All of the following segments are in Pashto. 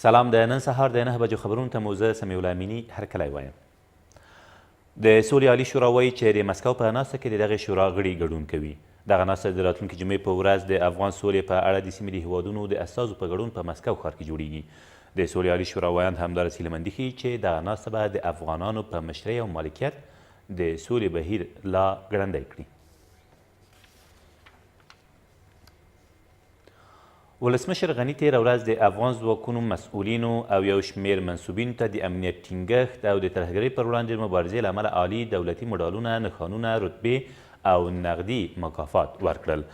سلام د نن سهار د 9 بجو خبرونو ته مو زه سمیع الله امیني هرکلی وایم. د سولې عالي شورا وایي چې د مسکو په ناسته کې د دغې شورا غړي ګډون کوي. دغه ناسته د راتلونکي جمعې په ورځ د افغان سولې په اړه د سیمې د هیوادونو د استازو په ګډون په مسکو ښار کې جوړیږي. د سولې عالي شورا ویاند همدارس هیلهمندي ښیي چې دغه ناسته به د افغانانو په مشرۍ او مالکیت د سولې بهیر لا ګړندی کړي. ولسمشر غني تېره ورځ د افغان ځواکونو مسؤلینو او یو شمېر منصوبینو ته د امنیت ټینګښت او د ترهګرۍ پر وړاندې د مبارزې له امله عالي دولتي مډالونه، نښانونه، رتبې او نغدي مکافات ورکړل.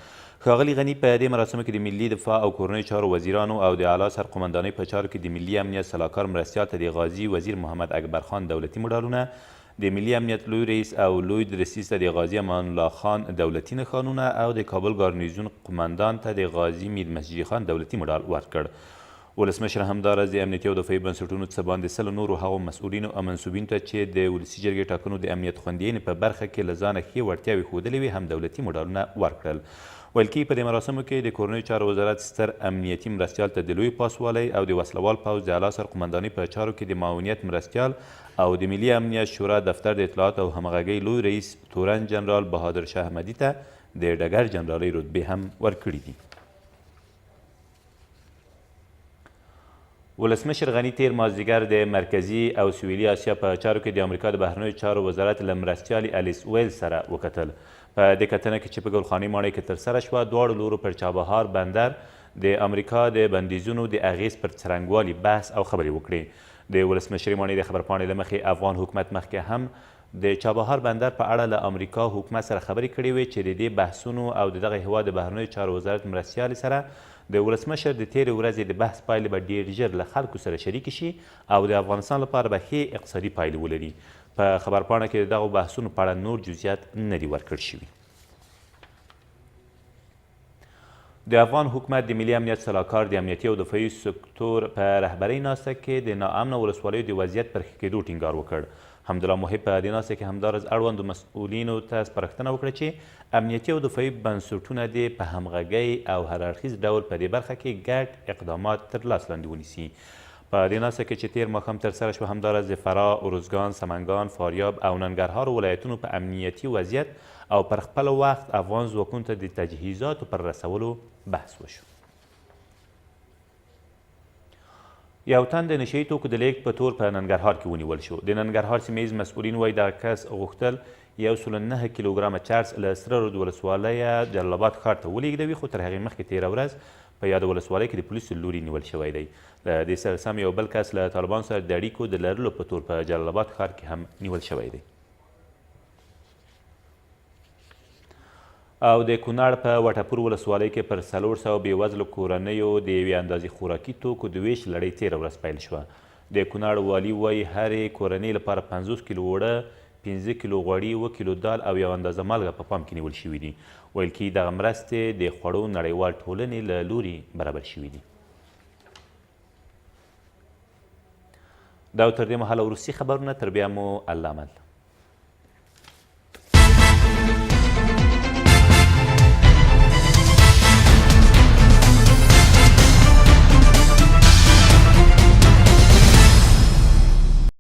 ښاغلي غني په دې مراسمو کې د ملي دفاع او کورنیو چارو وزیرانو او د اعلی سرقمندانۍ په چارو کې د ملي امنیت سلاکار مرستیال ته د غازي وزیر محمد اکبر خان دولتي مډالونه، د ملي امنیت لوی رئیس او لوی درسیز ته د غازي امان الله خان دولتي نښانونه او د کابل ګارنیزون قمندان ته د غازي میر مسجدي خان دولتي مډال ورکړ. ولسمشر همداراز د امنیتي او دفاعي بنسټونو څخه باندې 100 نورو هغو مسؤلینو او منصوبینو ته چې د ولسي جرګې ټاکنو د امنیت خوندیینې په برخه کې له ځانه ښې وړتیاوې ښودلې وي هم دولتي مډالونه ورکړل. ویل کېږي په دې مراسمو کې د کورنیو چارو وزارت ستر امنیتي مرستیال ته د لوی پاسوالۍ او د وسلوال پوځ د اعلی سرقمندانۍ په چارو کې د معاونیت مرستیال او د ملي امنیت شورا دفتر د اطلاعات او همغږۍ لوی رئیس تورن جنرال بهادر شاه احمدي ته د ډګر جنرالۍ رتبې هم ورکړي دي. ولسمشر غني تیر مازدیګر د مرکزي او سویلي اسیا په چارو کې د امریکا د بهرنیو چارو وزارت له مرستیالې الیس ویل سره وکتل. په دې کتنه کې چې په ګلخانې ماڼۍ کې ترسره شوه، دواړو لورو پر چابهار بندر د امریکا د بندیزونو د اغیز پر څرنګوالي بحث او خبرې وکړې. د ولسمشرۍ ماڼۍ د خبرپاڼې له مخې افغان حکومت مخکې هم د چابهار بندر په اړه له امریکا حکومت سره خبرې کړې وې چې د دې بحثونو او د دغه هیواد د بهرنیو چارو وزارت مرستیالې سره د ولسمشر د تیرې ورځې د بحث پایلې به ډیر ژر له خلکو سره شریکې شي او د افغانستان لپاره به ښې اقتصادي پایلې ولري. په خبرپاڼه کې د دغو بحثونو په اړه نور جزئیات نه دي ورکړل شوي. د افغان حکومت د ملي امنیت سلاکار د امنیتي او دفاعي سکتور په رهبرۍ ناسته کې د ناامنه ولسوالیو د وضعیت پر ښه کېدو ټینګار وکړ. حمدالله محب په دې ناسته کې همداراز اړوندو مسؤلینو ته سپارښتنه وکړه چې امنیتي او دفاعي بنسټونه دې په همغږۍ او هراړخیز ډول په دې برخه کې ګډ اقدامات تر لاس لاندې ونیسي. په دې ناسته کې چې تیر ماښام ترسره شوه، همداراز د فراه، ارزګان، سمنګان، فاریاب او ننګرهار ولایتونو په امنیتي وضعیت او پر خپل وخت افغان ځواکونو ته د تجهیزاتو پر رسولو بحث وشو. یو تن د نشه یي توکو د لیږد په تور په ننګرهار کې ونیول شو. د ننګرهار سیمه ییز مسؤلین وایي دغه کس غوښتل 109 کیلوګرامه چرس له سره رود ولسوالیه جلال آباد ښار ته ولېږدوي، خو تر هغې مخکې تېره ورځ په یاده ولسوالۍ کې د پولیسو له لوري نیول شوی دی. له دې سره سم یو بل کس له طالبانو سره د اړیکو د لرلو په تور په جلال آباد ښار کې هم نیول شوی دی. او د کونړ په وټپور ولسوالۍ کې پر 400 بېوزلو کورنیو د یوې اندازې خوراکي توکو د ویش لړۍ تېره ورځ پیل شوه. د کونړ والي وایي هرې کورنۍ لپاره 50 کیلو اوړه، 15 کیلو غوړي، 1 کیلو دال او یو اندازه مالګه په پام کې نیول شوي دي. ویل کېږي دغه مرستې د خوړو نړیوال ټولنې له لوري برابر شوي دي. دا تر دې مهاله وروستي خبرونه، تر بیا مو الله امان.